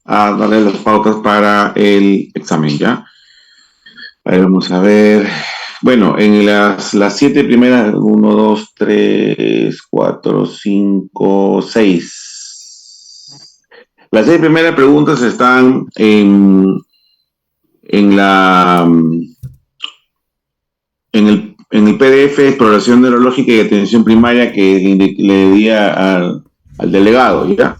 a darle las pautas para el examen, ¿ya? A ver, vamos a ver. Bueno, en las 7 primeras, 1, 2, 3, 4, 5, 6. Las 6 primeras preguntas están en la en el PDF Exploración Neurológica y Atención Primaria que le di al delegado, ¿ya?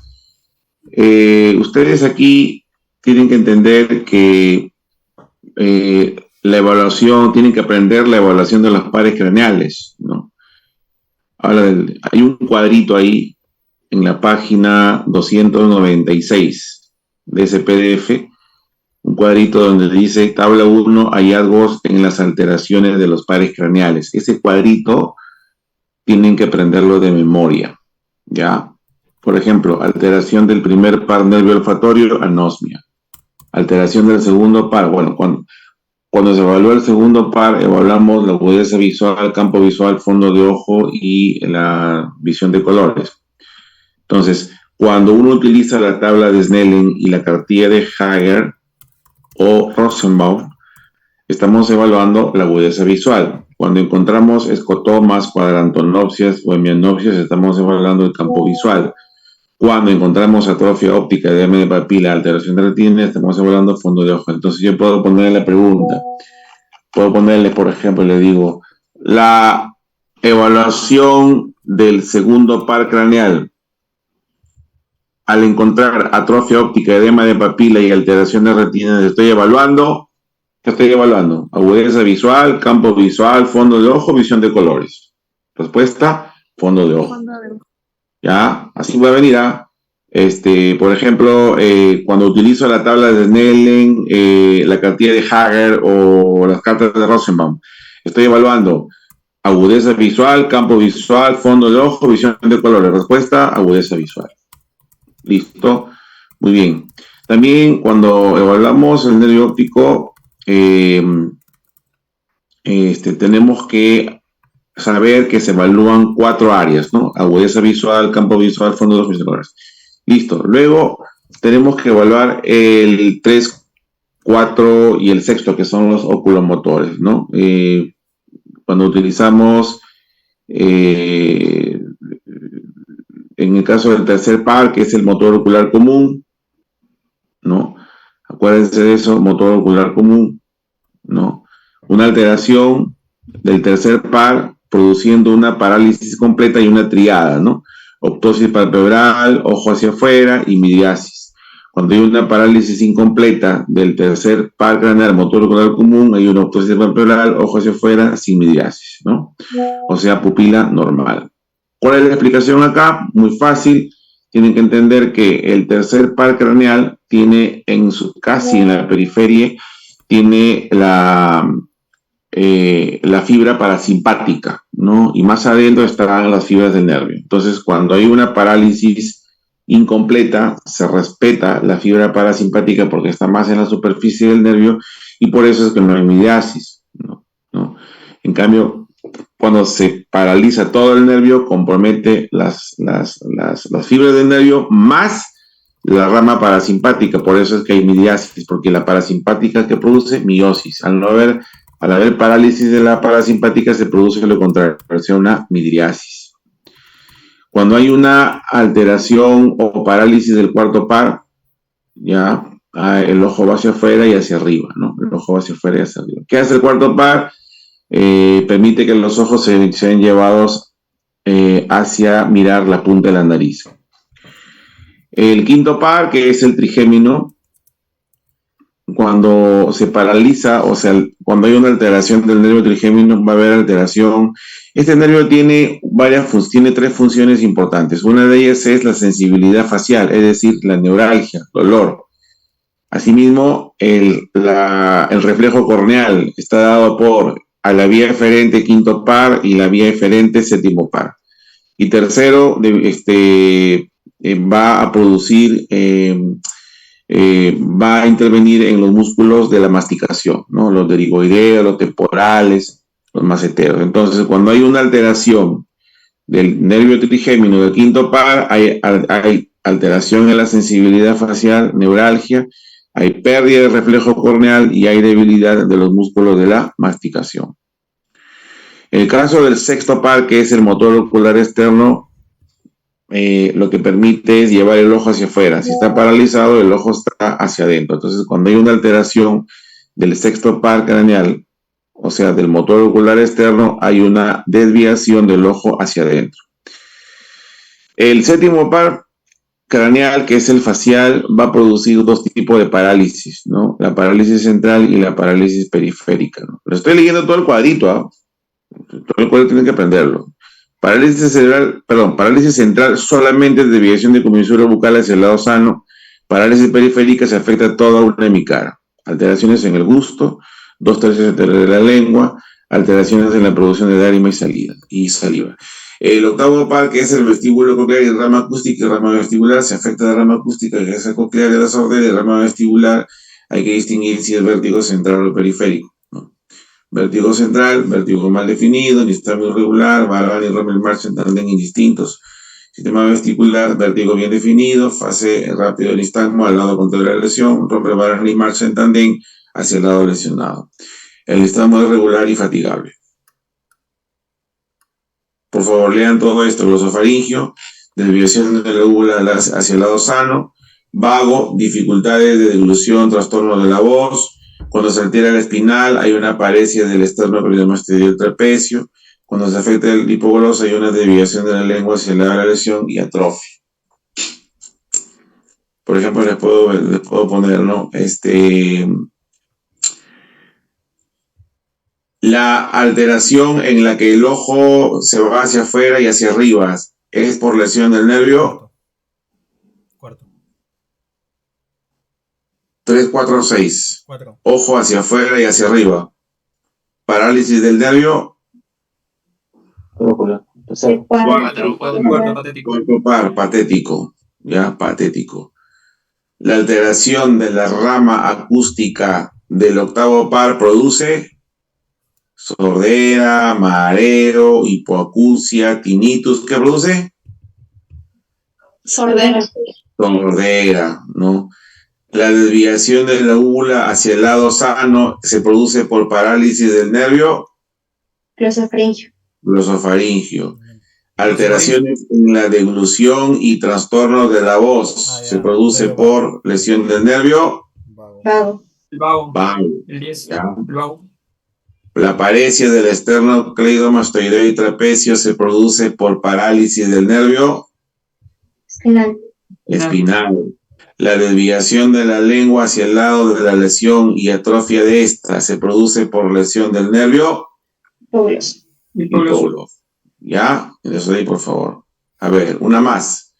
Ustedes aquí tienen que entender que la evaluación, tienen que aprender la evaluación de los pares craneales, ¿no? Hay un cuadrito ahí en la página 296 de ese PDF, un cuadrito donde dice tabla 1, hallazgos en las alteraciones de los pares craneales. Ese cuadrito tienen que aprenderlo de memoria, ¿ya? Por ejemplo, alteración del primer par nervio olfatorio, anosmia. Alteración del segundo par, bueno, cuando se evalúa el segundo par, evaluamos la agudeza visual, campo visual, fondo de ojo y la visión de colores. Entonces, cuando uno utiliza la tabla de Snellen y la cartilla de Hager o Rosenbaum, estamos evaluando la agudeza visual. Cuando encontramos escotomas, cuadrantonopsias o hemianopsias, estamos evaluando el campo visual. Cuando encontramos atrofia óptica, edema de papila, alteración de retina, estamos evaluando fondo de ojo. Entonces yo puedo ponerle la pregunta. Puedo ponerle, por ejemplo, le digo, la evaluación del segundo par craneal al encontrar atrofia óptica, edema de papila y alteración de retina, estoy evaluando. ¿Qué estoy evaluando? Agudeza visual, campo visual, fondo de ojo, visión de colores. Respuesta, fondo de ojo. Ya, así va a venir. Por ejemplo, cuando utilizo la tabla de Snellen, la cartilla de Hager o las cartas de Rosenbaum, estoy evaluando agudeza visual, campo visual, fondo de ojo, visión de colores. Respuesta, agudeza visual. Listo, muy bien. También cuando evaluamos el nervio óptico, tenemos que saber que se evalúan 4 áreas, ¿no? Agudeza visual, campo visual, fondo de ojo, visión de colores. Listo. Luego tenemos que evaluar el 3, 4 y el sexto, que son los oculomotores, ¿no? Cuando utilizamos, en el caso del tercer par, que es el motor ocular común, ¿no? Acuérdense de eso, motor ocular común, ¿no? Una alteración del tercer par produciendo una parálisis completa y una triada, ¿no? Optosis palpebral, ojo hacia afuera y miriasis. Cuando hay una parálisis incompleta del tercer par craneal motor ocular común, hay una optosis palpebral, ojo hacia afuera, sin miriasis, ¿no? O sea, pupila normal. ¿Cuál es la explicación acá? Muy fácil. Tienen que entender que el tercer par craneal tiene casi en la periferia, tiene la fibra parasimpática, ¿no? Y más adentro estarán las fibras del nervio. Entonces, cuando hay una parálisis incompleta, se respeta la fibra parasimpática porque está más en la superficie del nervio y por eso es que no hay miriasis, ¿no? En cambio, cuando se paraliza todo el nervio, compromete las fibras del nervio más la rama parasimpática, por eso es que hay miriasis, porque la parasimpática que produce miosis. Al haber parálisis de la parasimpática se produce lo contrario, una midriasis. Cuando hay una alteración o parálisis del cuarto par, ya el ojo va hacia afuera y hacia arriba, ¿no? El ojo va hacia afuera y hacia arriba. ¿Qué hace el cuarto par? Permite que los ojos sean llevados hacia mirar la punta de la nariz. El quinto par, que es el trigémino, cuando se paraliza, o sea, cuando hay una alteración del nervio trigémino, va a haber alteración. Este nervio tiene tiene 3 funciones importantes. Una de ellas es la sensibilidad facial, es decir, la neuralgia, dolor. Asimismo, el reflejo corneal está dado por a la vía eferente quinto par y la vía eferente séptimo par. Y tercero, va a producir, va a intervenir en los músculos de la masticación, ¿no? Los derigoideos, los temporales, los maceteros. Entonces, cuando hay una alteración del nervio trigémino del quinto par, hay alteración en la sensibilidad facial, neuralgia, hay pérdida de reflejo corneal y hay debilidad de los músculos de la masticación. En el caso del sexto par, que es el motor ocular externo, lo que permite es llevar el ojo hacia afuera. Si está paralizado, el ojo está hacia adentro. Entonces, cuando hay una alteración del sexto par craneal, o sea, del motor ocular externo, hay una desviación del ojo hacia adentro. El séptimo par craneal, que es el facial, va a producir dos tipos de parálisis, ¿no? La parálisis central y la parálisis periférica, ¿no? Lo estoy leyendo todo el cuadrito, ¿eh? Todo el cuadrito tienen que aprenderlo. Parálisis central solamente es desviación de comisura bucal hacia el lado sano. Parálisis periférica se afecta a toda una hemicara. Alteraciones en el gusto, 2/3 de la lengua, alteraciones en la producción de lágrima y saliva. El octavo par, que es el vestíbulo coclear y rama acústica y rama vestibular, se afecta de rama acústica, que es el coclear y la sordera, y rama vestibular hay que distinguir si es vértigo central o periférico, ¿no? Vértigo central, vértigo mal definido, nistagmo irregular, Barban y Rommel-March en tándem indistintos. Sistema vestibular, vértigo bien definido, fase rápido del nistagmo al lado contrario de la lesión, Rommel-Barban y March en tándem hacia el lado lesionado. El nistagmo es regular y fatigable. Por favor, lean todo esto: glosofaringio, desviación de la úvula hacia el lado sano, vago, dificultades de deglución, trastorno de la voz. Cuando se altera el espinal, hay una paresia del esternocleidomastoideo trapecio. Cuando se afecta el hipogloso, hay una desviación de la lengua hacia el lado de la lesión y atrofia. Por ejemplo, les puedo poner, ¿no? La alteración en la que el ojo se va hacia afuera y hacia arriba es por lesión del nervio. Cuarto. 3, 4, 6. 4. Ojo hacia afuera y hacia arriba. Parálisis del nervio. Cuarto par, patético. Ya, patético. La alteración de la rama acústica del octavo par produce sordera, mareo, hipoacusia, tinnitus. ¿Qué produce? Sordera. Sordera, ¿no? La desviación de la úvula hacia el lado sano se produce por parálisis del nervio glosofaringio. Alteraciones en la deglución y trastornos de la voz se produce por lesión del nervio Vago. El 10. Vago. La paresia del esternocleidomastoideo y trapecio se produce por parálisis del nervio espinal. La desviación de la lengua hacia el lado de la lesión y atrofia de esta se produce por lesión del nervio hipogloso. ¿Ya? Eso ahí, por favor. A ver, una más.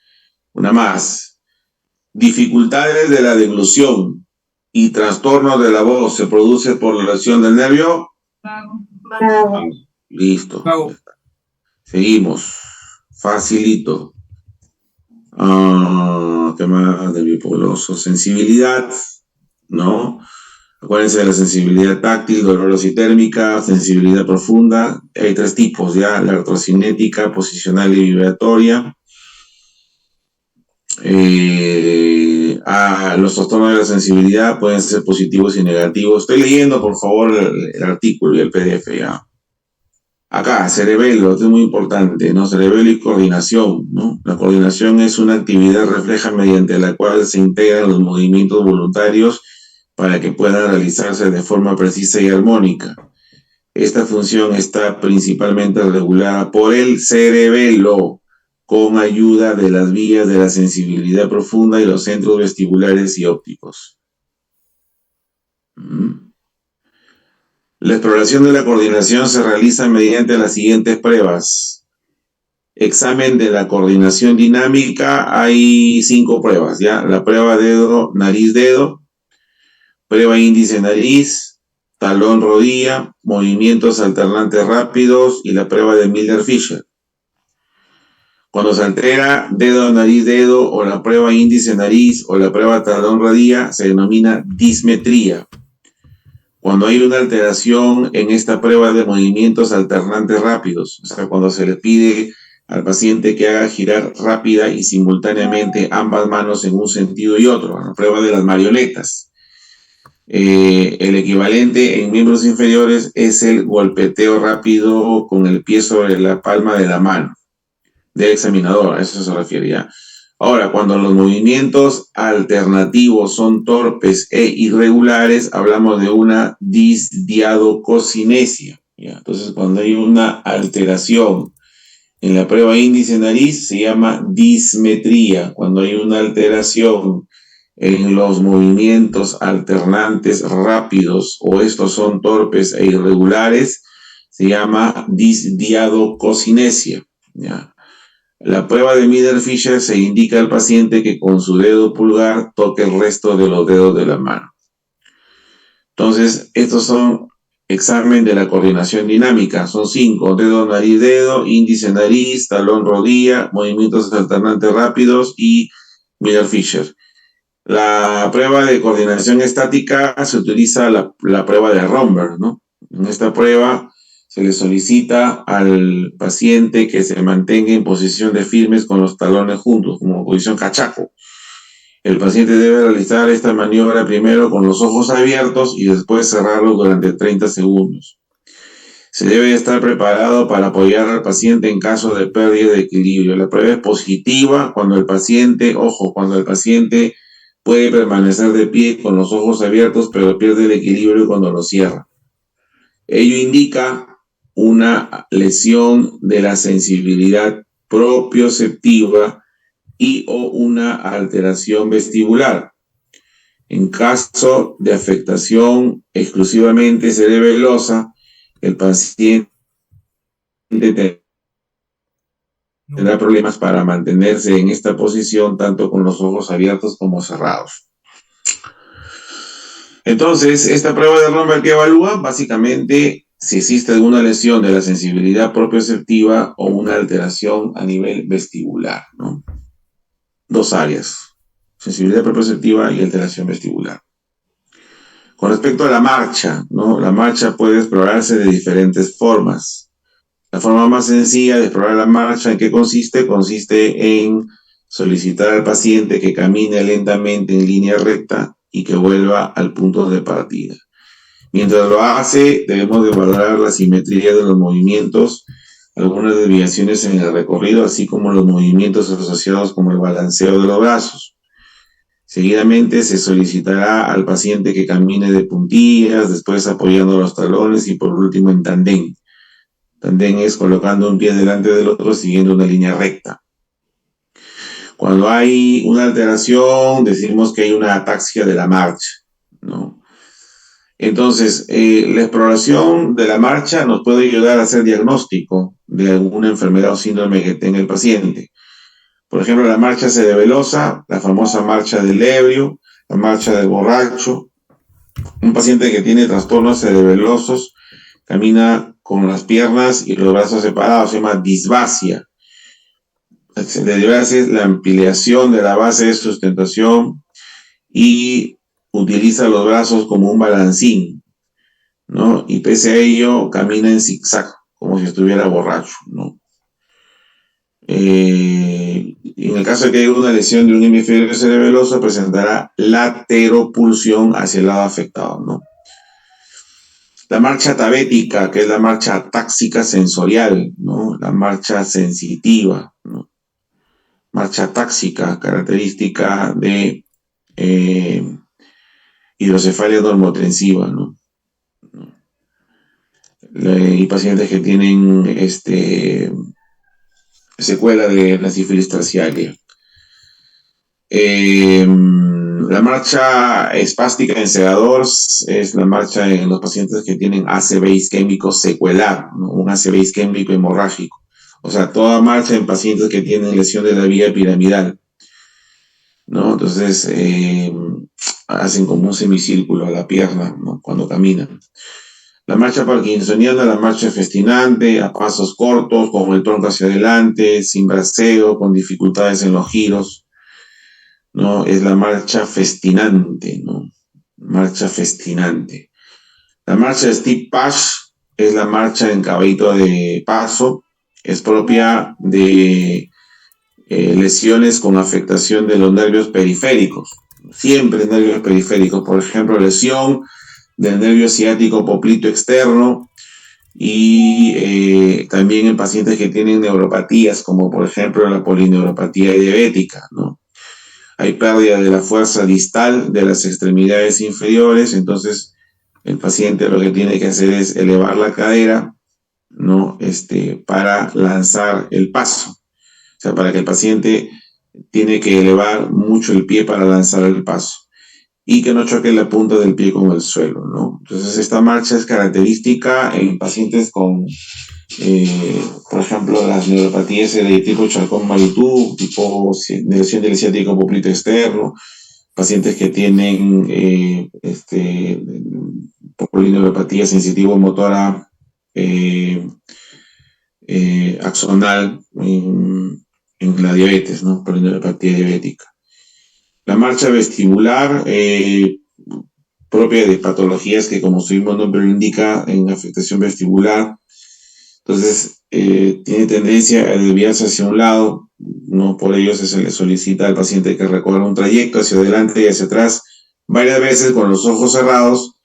Dificultades de la deglución y trastornos de la voz se produce por la lesión del nervio Vago. Listo. Vago. Seguimos. Facilito. Tema del hipogloso. Sensibilidad, ¿no? Acuérdense de la sensibilidad táctil, dolorosa y térmica, sensibilidad profunda. Hay 3 tipos, ¿ya? La artrocinética, posicional y vibratoria. Los trastornos de la sensibilidad pueden ser positivos y negativos. Estoy leyendo, por favor, el artículo y el PDF, ¿ya? Acá, cerebelo, esto es muy importante, ¿no? Cerebelo y coordinación, ¿no? La coordinación es una actividad refleja mediante la cual se integran los movimientos voluntarios para que puedan realizarse de forma precisa y armónica. Esta función está principalmente regulada por el cerebelo, con ayuda de las vías de la sensibilidad profunda y los centros vestibulares y ópticos. La exploración de la coordinación se realiza mediante las siguientes pruebas. Examen de la coordinación dinámica, hay 5 pruebas, ¿ya? La prueba dedo, nariz, dedo, prueba índice, nariz, talón, rodilla, movimientos alternantes rápidos y la prueba de Miller-Fisher. Cuando se altera dedo, nariz, dedo o la prueba índice, nariz o la prueba talón, rodilla, se denomina dismetría. Cuando hay una alteración en esta prueba de movimientos alternantes rápidos, o sea, cuando se le pide al paciente que haga girar rápida y simultáneamente ambas manos en un sentido y otro, a la prueba de las marionetas. El equivalente en miembros inferiores es el golpeteo rápido con el pie sobre la palma de la mano del examinador, a eso se refiere ya. Ahora, cuando los movimientos alternativos son torpes e irregulares, hablamos de una disdiadococinesia. ¿Ya? Entonces, cuando hay una alteración en la prueba índice-nariz, se llama dismetría. Cuando hay una alteración en los movimientos alternantes rápidos o estos son torpes e irregulares, se llama disdiadococinesia. ¿Ya? La prueba de Miller-Fisher se indica al paciente que con su dedo pulgar toque el resto de los dedos de la mano. Entonces, estos son examen de la coordinación dinámica. Son 5: dedo, nariz, dedo, índice, nariz, talón, rodilla, movimientos alternantes rápidos y Miller-Fisher. La prueba de coordinación estática se utiliza la prueba de Romberg, ¿no? En esta prueba se le solicita al paciente que se mantenga en posición de firmes con los talones juntos, como posición cachaco. El paciente debe realizar esta maniobra primero con los ojos abiertos y después cerrarlos durante 30 segundos. Se debe estar preparado para apoyar al paciente en caso de pérdida de equilibrio. La prueba es positiva cuando el paciente puede permanecer de pie con los ojos abiertos, pero pierde el equilibrio cuando lo cierra. Ello indica una lesión de la sensibilidad propioceptiva y o una alteración vestibular. En caso de afectación exclusivamente cerebelosa, el paciente tendrá problemas para mantenerse en esta posición tanto con los ojos abiertos como cerrados. Entonces, esta prueba de Romberg que evalúa básicamente si existe alguna lesión de la sensibilidad propioceptiva o una alteración a nivel vestibular, ¿no? Dos áreas, sensibilidad propioceptiva y alteración vestibular. Con respecto a la marcha, ¿no? La marcha puede explorarse de diferentes formas. La forma más sencilla de explorar la marcha, ¿en qué consiste? Consiste en solicitar al paciente que camine lentamente en línea recta y que vuelva al punto de partida. Mientras lo hace, debemos de valorar la simetría de los movimientos, algunas desviaciones en el recorrido, así como los movimientos asociados con el balanceo de los brazos. Seguidamente se solicitará al paciente que camine de puntillas, después apoyando los talones y por último en tandem. Tandem es colocando un pie delante del otro siguiendo una línea recta. Cuando hay una alteración, decimos que hay una ataxia de la marcha, ¿no? Entonces, la exploración de la marcha nos puede ayudar a hacer diagnóstico de alguna enfermedad o síndrome que tenga el paciente. Por ejemplo, la marcha cerebelosa, la famosa marcha del ebrio, la marcha del borracho. Un paciente que tiene trastornos cerebelosos camina con las piernas y los brazos separados, se llama disbasia. La disbasia es la ampliación de la base de sustentación y utiliza los brazos como un balancín, ¿no? Y pese a ello camina en zigzag, como si estuviera borracho, ¿no? En el caso de que haya una lesión de un hemisferio cerebeloso, presentará lateropulsión hacia el lado afectado, ¿no? La marcha tabética, que es la marcha táxica sensorial, ¿no? La marcha sensitiva, ¿no? Marcha táxica, característica de hidrocefalia normotrensiva, ¿no? Y pacientes que tienen secuela de la sífilis terciaria. La marcha espástica en segador es la marcha en los pacientes que tienen ACV isquémico secuelar, ¿no? Un ACV isquémico hemorrágico. O sea, toda marcha en pacientes que tienen lesión de la vía piramidal, ¿no? Entonces, hacen como un semicírculo a la pierna, ¿no? Cuando caminan. La marcha parkinsoniana, la marcha festinante, a pasos cortos, con el tronco hacia adelante, sin braceo, con dificultades en los giros, ¿no? Es la marcha festinante, ¿no? Marcha festinante. La marcha Steep Pash es la marcha en caballito de paso, es propia de lesiones con afectación de los nervios periféricos. Siempre nervios periféricos, por ejemplo, lesión del nervio ciático poplito externo y también en pacientes que tienen neuropatías, como por ejemplo la polineuropatía diabética, ¿no? Hay pérdida de la fuerza distal de las extremidades inferiores, entonces el paciente lo que tiene que hacer es elevar la cadera, ¿no? Para lanzar el paso. O sea, para que el paciente tiene que elevar mucho el pie para lanzar el paso y que no choque la punta del pie con el suelo, ¿no? Entonces, esta marcha es característica en pacientes con, por ejemplo, las neuropatías de tipo Charcot-Marie-Tooth, tipo lesión del ciático poplito externo, pacientes que tienen polineuropatía sensitivo-motora axonal en la diabetes, ¿no? Polineuropatía diabética. La marcha vestibular, propia de patologías que, como su mismo nombre lo indica, en afectación vestibular, entonces tiene tendencia a desviarse hacia un lado, ¿no? Por ello se le solicita al paciente que recorra un trayecto hacia adelante y hacia atrás varias veces con los ojos cerrados.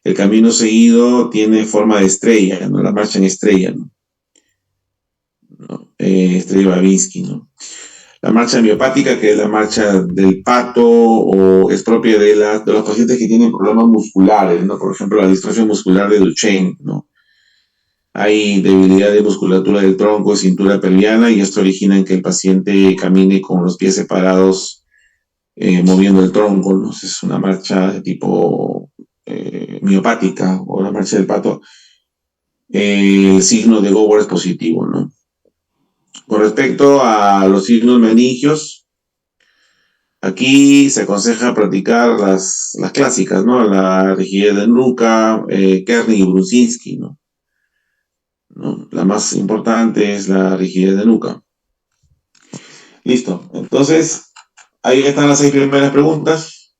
El camino seguido tiene forma de estrella, ¿no? La marcha en estrella, ¿no? Estrella Babinski, ¿no? La marcha miopática, que es la marcha del pato, o es propia de los pacientes que tienen problemas musculares, ¿no? Por ejemplo, la distrofia muscular de Duchenne, ¿no? Hay debilidad de musculatura del tronco, cintura pelviana, y esto origina en que el paciente camine con los pies separados, moviendo el tronco, ¿no? Es una marcha de tipo miopática, o la marcha del pato. El signo de Gowers es positivo, ¿no? Con respecto a los signos meningios, aquí se aconseja practicar las clásicas, ¿no? La rigidez de nuca, Kernig y Brusinski, ¿no? La más importante es la rigidez de nuca. Listo. Entonces, ahí están las 6 primeras preguntas,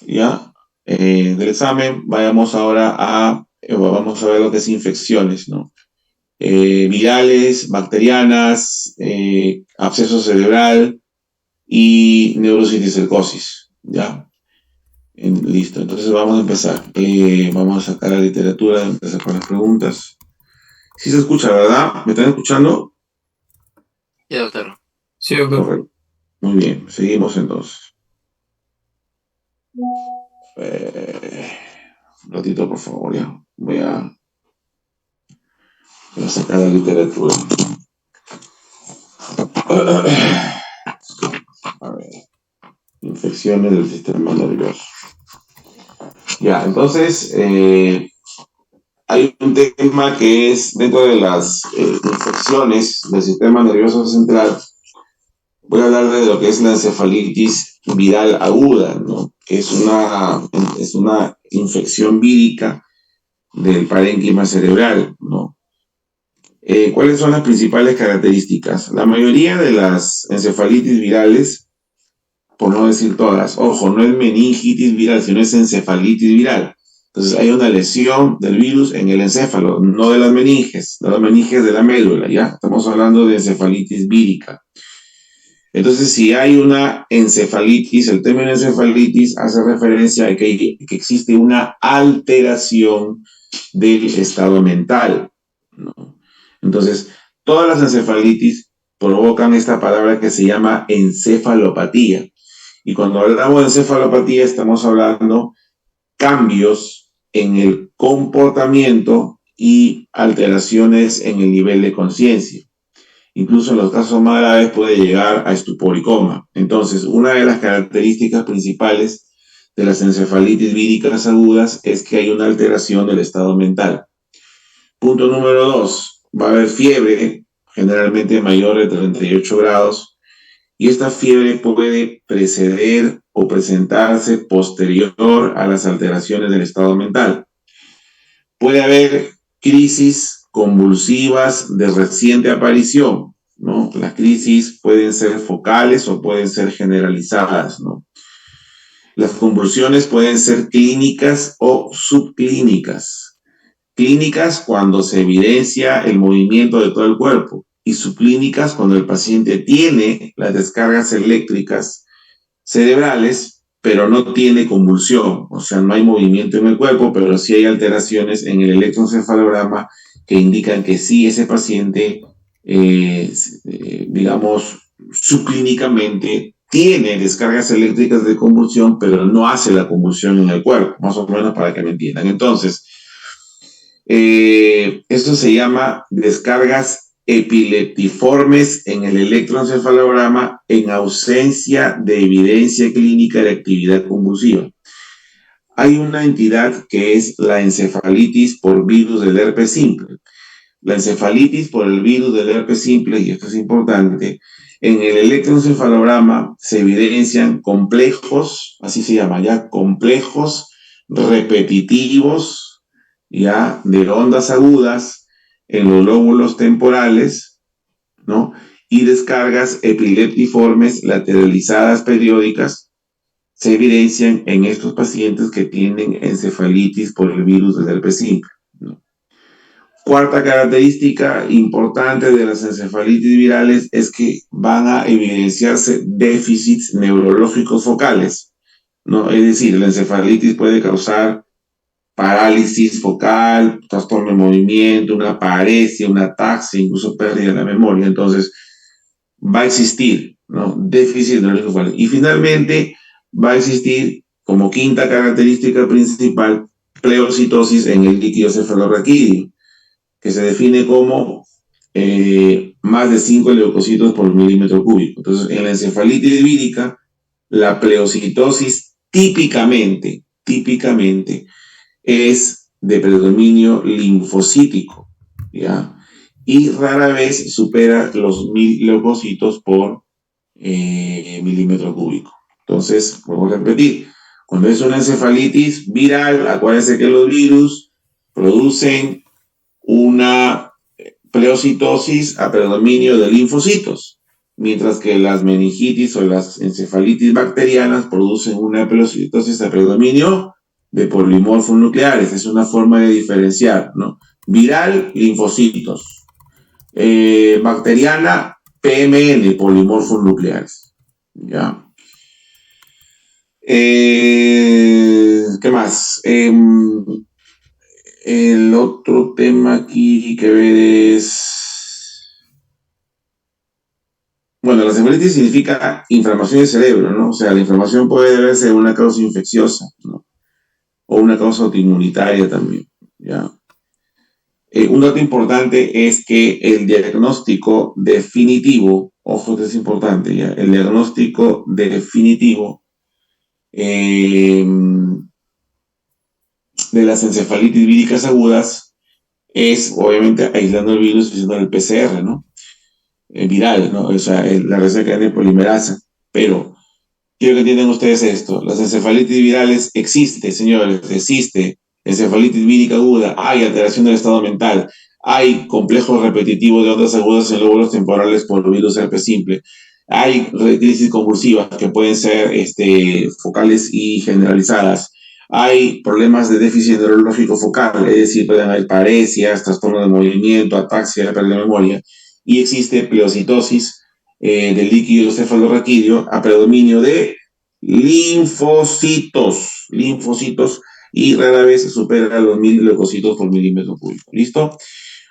¿ya? Del examen. Vamos a ver lo que es infecciones, ¿no? Virales, bacterianas, absceso cerebral y neurociticercosis, ¿ya? Listo, entonces vamos a empezar. Vamos a sacar la literatura, empezar con las preguntas. Sí se escucha, ¿verdad? ¿Me están escuchando? Sí, doctor. Sí, doctor. Correcto. Muy bien, seguimos entonces. Un ratito, por favor, ya. Voy a sacar la literatura. A ver. Infecciones del sistema nervioso. Ya, entonces, hay un tema que es dentro de las infecciones del sistema nervioso central. Voy a hablar de lo que es la encefalitis viral aguda, ¿no? Que es una infección vírica del parénquima cerebral, ¿no? ¿Cuáles son las principales características? La mayoría de las encefalitis virales, por no decir todas, ojo, no es meningitis viral, sino es encefalitis viral. Entonces hay una lesión del virus en el encéfalo, no de las meninges de la médula, ¿ya? Estamos hablando de encefalitis vírica. Entonces, si hay una encefalitis, el término encefalitis hace referencia a que existe una alteración del estado mental, ¿no? Entonces, todas las encefalitis provocan esta palabra que se llama encefalopatía. Y cuando hablamos de encefalopatía, estamos hablando cambios en el comportamiento y alteraciones en el nivel de conciencia. Incluso en los casos más graves puede llegar a estupor y coma. Entonces, una de las características principales de las encefalitis víricas agudas es que hay una alteración del estado mental. Punto número 2. Va a haber fiebre, generalmente mayor de 38 grados, y esta fiebre puede preceder o presentarse posterior a las alteraciones del estado mental. Puede haber crisis convulsivas de reciente aparición, ¿no? Las crisis pueden ser focales o pueden ser generalizadas, ¿no? Las convulsiones pueden ser clínicas o subclínicas. Clínicas cuando se evidencia el movimiento de todo el cuerpo. y subclínicas cuando el paciente tiene las descargas eléctricas cerebrales, pero no tiene convulsión, o sea, no hay movimiento en el cuerpo, pero sí hay alteraciones en el electroencefalograma que indican que sí ese paciente, digamos, subclínicamente tiene descargas eléctricas de convulsión, pero no hace la convulsión en el cuerpo, más o menos para que me entiendan. Entonces, esto se llama descargas epileptiformes en el electroencefalograma en ausencia de evidencia clínica de actividad convulsiva. Hay una entidad que es la encefalitis por virus del herpes simple. La encefalitis por el virus del herpes simple, y esto es importante, en el electroencefalograma se evidencian complejos, así se llama ya, complejos repetitivos, ya, de ondas agudas en los lóbulos temporales, ¿no? Y descargas epileptiformes lateralizadas periódicas se evidencian en estos pacientes que tienen encefalitis por el virus del herpes simple, ¿no? Cuarta característica importante de las encefalitis virales es que van a evidenciarse déficits neurológicos focales, ¿no? Es decir, la encefalitis puede causar parálisis focal, trastorno de movimiento, una paresia, una ataxia, incluso pérdida de la memoria. Entonces, va a existir, ¿no?, déficit neurológico focal. Y finalmente, va a existir como quinta característica principal pleocitosis en el líquido cefalorraquídeo, que se define como más de 5 leucocitos por milímetro cúbico. Entonces, en la encefalitis vírica, la pleocitosis típicamente es de predominio linfocítico, ¿ya? Y rara vez supera los 1000 leucocitos por milímetro cúbico. Entonces, vamos a repetir, cuando es una encefalitis viral, acuérdense que los virus producen una pleocitosis a predominio de linfocitos, mientras que las meningitis o las encefalitis bacterianas producen una pleocitosis a predominio de polimorfos nucleares. Es una forma de diferenciar, ¿no? Viral, linfocitos. Bacteriana, PMN, polimorfos nucleares. ¿Ya? ¿Qué más? El otro tema aquí que ver es... Bueno, la encefalitis significa inflamación del cerebro, ¿no? O sea, la inflamación puede deberse a una causa infecciosa, ¿no?, o una causa autoinmunitaria también, ¿ya? Un dato importante es que el diagnóstico definitivo, ojo, esto es importante, ¿ya? El diagnóstico definitivo de las encefalitis víricas agudas es, obviamente, aislando el virus y haciendo el PCR, ¿no? Viral, ¿no? O sea, la reacción cadena de polimerasa. Pero quiero que entiendan ustedes esto. Las encefalitis virales existen, señores, existe. Encefalitis vírica aguda, hay alteración del estado mental, hay complejos repetitivos de ondas agudas en lóbulos temporales por virus herpes simple, hay crisis convulsivas que pueden ser focales y generalizadas, hay problemas de déficit neurológico focal, es decir, pueden haber paresias, trastorno de movimiento, ataxia, pérdida de memoria, y existe pleocitosis del líquido cefalorraquídeo a predominio de linfocitos, y rara vez se supera los 1000 leucocitos por milímetro cúbico. ¿Listo?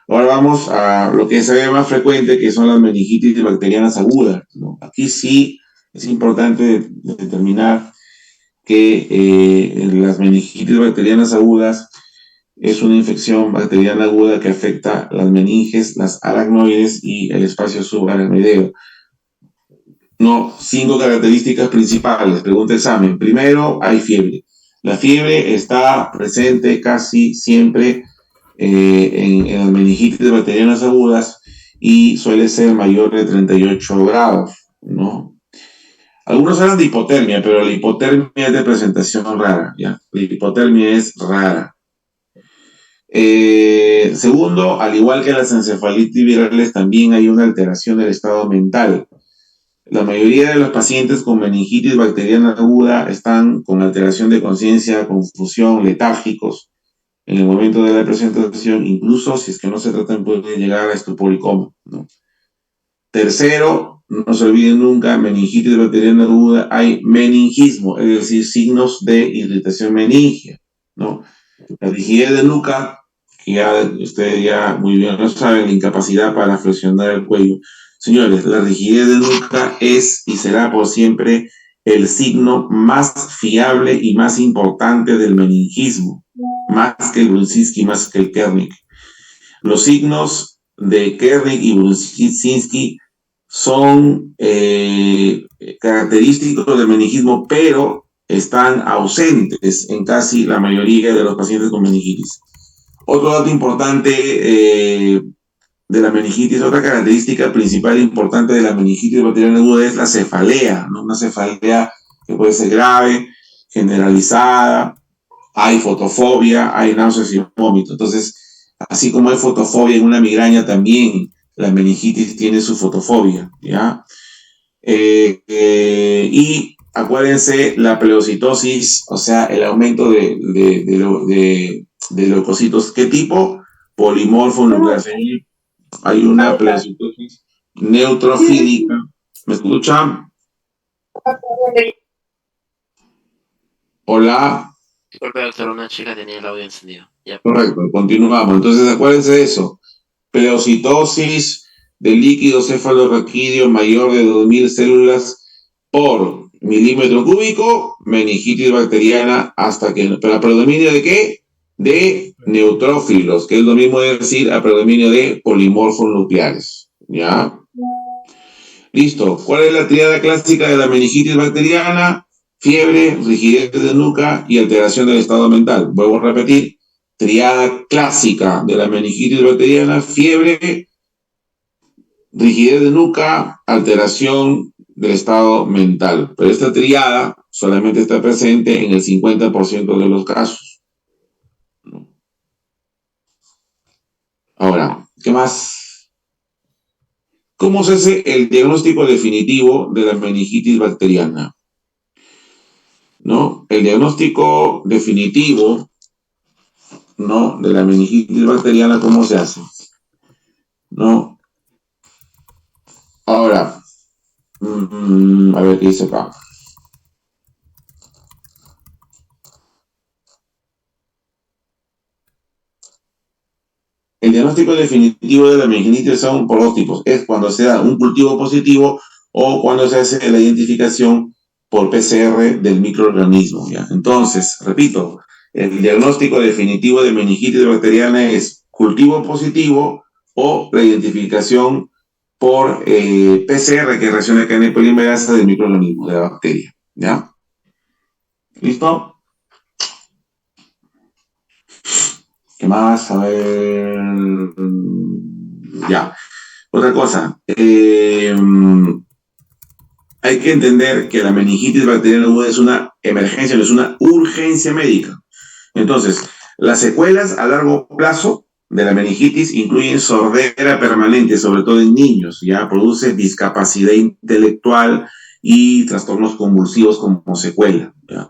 Ahora vamos a lo que se ve más frecuente, que son las meningitis bacterianas agudas, ¿no? Aquí sí es importante determinar que las meningitis bacterianas agudas es una infección bacteriana aguda que afecta las meninges, las aracnoides y el espacio subaracnoideo. No, 5 características principales. Pregunta examen. Primero, hay fiebre. La fiebre está presente casi siempre en las meningitis bacterianas agudas y suele ser mayor de 38 grados, ¿no? Algunos hablan de hipotermia, pero la hipotermia es de presentación rara, ¿ya? La hipotermia es rara. Segundo, al igual que las encefalitis virales, también hay una alteración del estado mental. La mayoría de los pacientes con meningitis bacteriana aguda están con alteración de conciencia, confusión, letárgicos en el momento de la presentación, incluso si es que no se tratan, pueden llegar a estupor y coma, ¿no? Tercero, no se olviden nunca, meningitis bacteriana aguda, hay meningismo, es decir, signos de irritación meningia, ¿no? La rigidez de nuca, que ya ustedes ya muy bien lo saben, la incapacidad para flexionar el cuello. Señores, la rigidez de nuca es y será por siempre el signo más fiable y más importante del meningismo, más que el Brunzinski, más que el Kernik. Los signos de Kernik y Brunzinski son característicos del meningismo, pero están ausentes en casi la mayoría de los pacientes con meningitis. Otro dato importante de la meningitis, otra característica principal e importante de la meningitis bacteriana aguda es la cefalea, ¿no? Una cefalea que puede ser grave, generalizada, hay fotofobia, hay náuseas y vómito. Entonces, así como hay fotofobia en una migraña, también la meningitis tiene su fotofobia, ¿ya? Y acuérdense, la pleocitosis, o sea, el aumento de leucocitos, ¿qué tipo? Polimorfo nuclear. Hay una pleocitosis neutrofílica. ¿Me escuchan? Hola. Disculpe, doctor, una chica tenía el audio encendido. Ya. Correcto, continuamos. Entonces, acuérdense de eso. Pleocitosis de líquido cefalorraquídeo mayor de 2.000 células por milímetro cúbico, meningitis bacteriana, hasta que, pero a predominio de qué? De neutrófilos, que es lo mismo de decir a predominio de polimorfos nucleares. ¿Ya? Listo. ¿Cuál es la triada clásica de la meningitis bacteriana? Fiebre, rigidez de nuca y alteración del estado mental. Vuelvo a repetir. Triada clásica de la meningitis bacteriana: fiebre, rigidez de nuca, alteración del estado mental. Pero esta triada solamente está presente en el 50% de los casos. Ahora, ¿qué más? ¿Cómo se hace el diagnóstico definitivo de la meningitis bacteriana? ¿No? El diagnóstico definitivo, ¿no?, de la meningitis bacteriana, ¿cómo se hace? ¿No? Ahora, a ver qué dice acá. El diagnóstico definitivo de la meningitis son por dos tipos. Es cuando se da un cultivo positivo o cuando se hace la identificación por PCR del microorganismo, ¿ya? Entonces, repito, el diagnóstico definitivo de meningitis bacteriana es cultivo positivo o la identificación por PCR, que es reacción de cadena polimerasa del microorganismo, de la bacteria, ¿ya? ¿Listo? ¿Qué más? A ver. Ya. Otra cosa. Hay que entender que la meningitis bacteriana aguda es una emergencia, no es una urgencia médica. Entonces, las secuelas a largo plazo de la meningitis incluyen sordera permanente, sobre todo en niños. Ya produce discapacidad intelectual y trastornos convulsivos como secuela, ¿ya?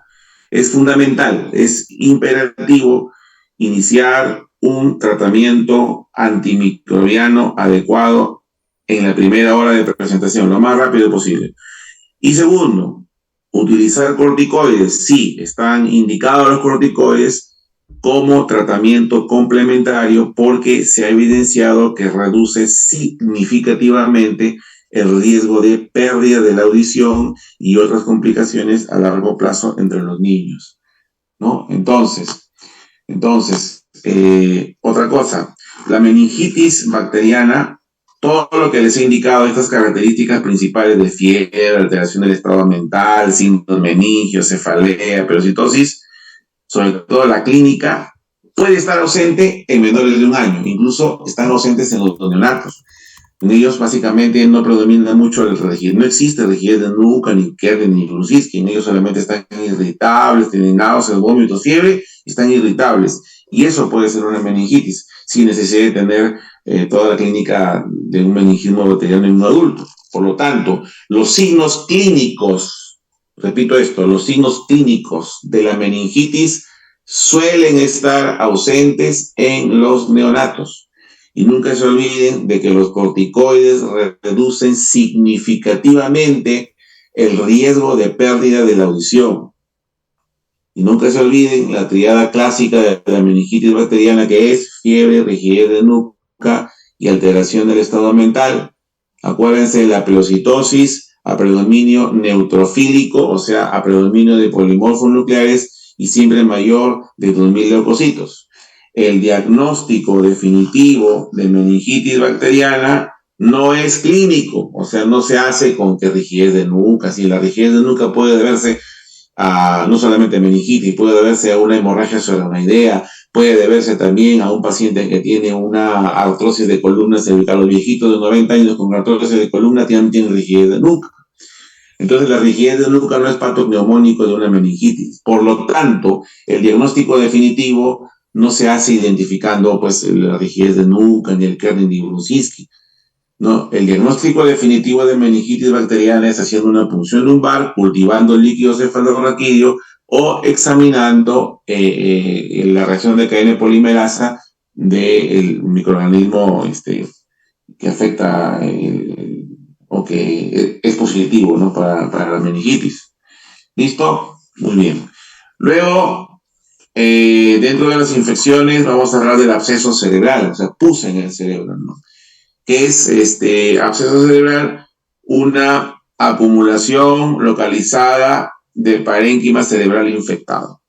Es fundamental, es imperativo iniciar un tratamiento antimicrobiano adecuado en la primera hora de presentación, lo más rápido posible. Y segundo, utilizar corticoides. Sí, están indicados los corticoides como tratamiento complementario porque se ha evidenciado que reduce significativamente el riesgo de pérdida de la audición y otras complicaciones a largo plazo entre los niños, ¿no? Entonces, otra cosa, la meningitis bacteriana, todo lo que les he indicado, estas características principales de fiebre, alteración del estado mental, síntomas meningios, cefalea, pleocitosis, sobre todo la clínica, puede estar ausente en menores de 1 año, incluso están ausentes en los neonatos. En ellos básicamente no predomina mucho el rigidez, no existe rigidez de nuca, ni Kernik, ni Brunzinski, en ellos solamente están irritables, tienen náuseas, vómitos, fiebre, están irritables. Y eso puede ser una meningitis, sin necesidad de tener toda la clínica de un meningismo bacteriano en un adulto. Por lo tanto, los signos clínicos, repito esto, los signos clínicos de la meningitis suelen estar ausentes en los neonatos. Y nunca se olviden de que los corticoides reducen significativamente el riesgo de pérdida de la audición. Y nunca se olviden la triada clásica de la meningitis bacteriana, que es fiebre, rigidez de nuca y alteración del estado mental. Acuérdense de la pelocitosis a predominio neutrofílico, o sea, a predominio de polimorfos nucleares y siempre mayor de 2000 leucocitos. El diagnóstico definitivo de meningitis bacteriana no es clínico, o sea, no se hace con que rigidez de nuca. Si la rigidez de nuca puede deberse a no solamente meningitis, puede deberse a una hemorragia solenoidea, puede deberse también a un paciente que tiene una artrosis de columna cervical. Los viejitos de 90 años con artrosis de columna tienen rigidez de nuca. Entonces, la rigidez de nuca no es patogneumónico de una meningitis. Por lo tanto, el diagnóstico definitivo no se hace identificando pues, la rigidez de nuca ni el Kerner-Brunzinski. No, el diagnóstico definitivo de meningitis bacteriana es haciendo una punción lumbar, cultivando el líquido cefalorraquídeo o examinando la reacción de cadena polimerasa del microorganismo que afecta o que es positivo, ¿no? para la meningitis. ¿Listo? Muy bien. Luego, dentro de las infecciones vamos a hablar del absceso cerebral, o sea, pus en el cerebro, ¿no? Que es absceso cerebral, una acumulación localizada de parénquima cerebral infectado.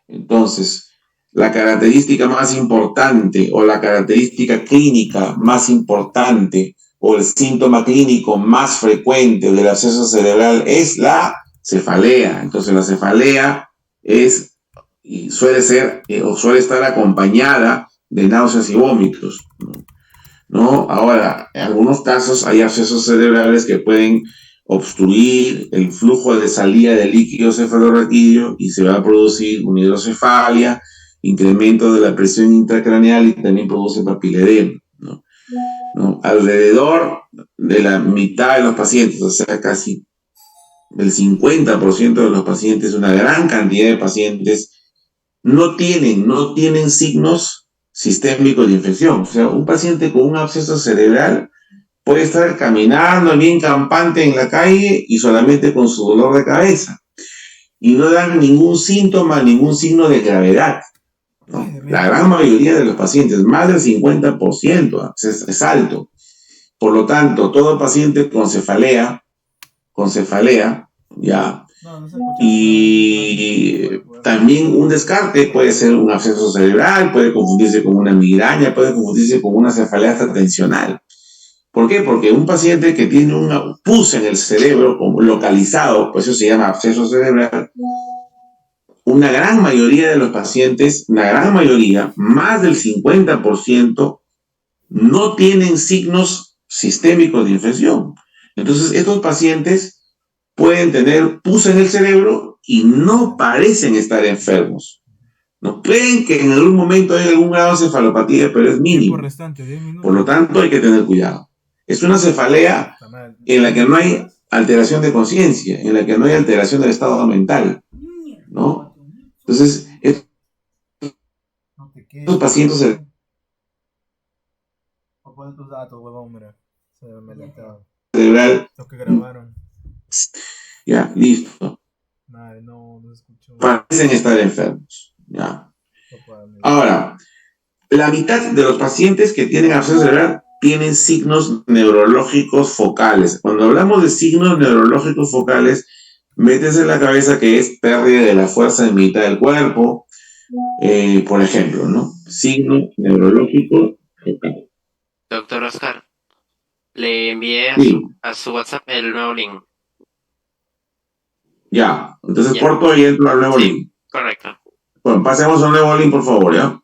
Entonces, la característica más importante o la característica clínica más importante o el síntoma clínico más frecuente del absceso cerebral es la cefalea. Entonces, la cefalea es y suele ser o suele estar acompañada de náuseas y vómitos, ¿no? Ahora, en algunos casos hay abscesos cerebrales que pueden obstruir el flujo de salida del líquido cefalorraquídeo y se va a producir una hidrocefalia, incremento de la presión intracraneal y también produce papiledema, ¿no? ¿No? Alrededor de la mitad de los pacientes, o sea, casi el 50% de los pacientes, una gran cantidad de pacientes, no tienen signos sistémicos de infección. O sea, un paciente con un absceso cerebral puede estar caminando bien campante en la calle y solamente con su dolor de cabeza. Y no dan ningún síntoma, ningún signo de gravedad, ¿no? La gran mayoría de los pacientes, más del 50%, es alto. Por lo tanto, todo paciente con cefalea, ya. Y también un descarte puede ser un absceso cerebral, puede confundirse con una migraña, puede confundirse con una cefalea tensional. ¿Por qué? Porque un paciente que tiene un pus en el cerebro localizado, pues eso se llama absceso cerebral, una gran mayoría de los pacientes, una gran mayoría, más del 50%, no tienen signos sistémicos de infección. Entonces, estos pacientes pueden tener pus en el cerebro y no parecen estar enfermos. No creen que en algún momento hay algún grado de cefalopatía, pero es mínimo. Por lo tanto, hay que tener cuidado. Es una cefalea en la que no hay alteración de conciencia, en la que no hay alteración del estado mental, ¿no? Entonces, estos pacientes cerebral, Los que grabaron. ya, listo. Madre, no se escuchó. Parecen estar enfermos, ya. Ahora, la mitad de los pacientes que tienen absceso cerebral tienen signos neurológicos focales. Cuando hablamos de signos neurológicos focales, métese en la cabeza que es pérdida de la fuerza en mitad del cuerpo, por ejemplo, ¿no? Signo neurológico focal. Doctor Oscar, le envié Sí. a su WhatsApp el nuevo link. Ya, entonces Ya. corto y entro al nuevo Sí. link. Correcto. Bueno, pasemos al nuevo link, por favor, ¿ya?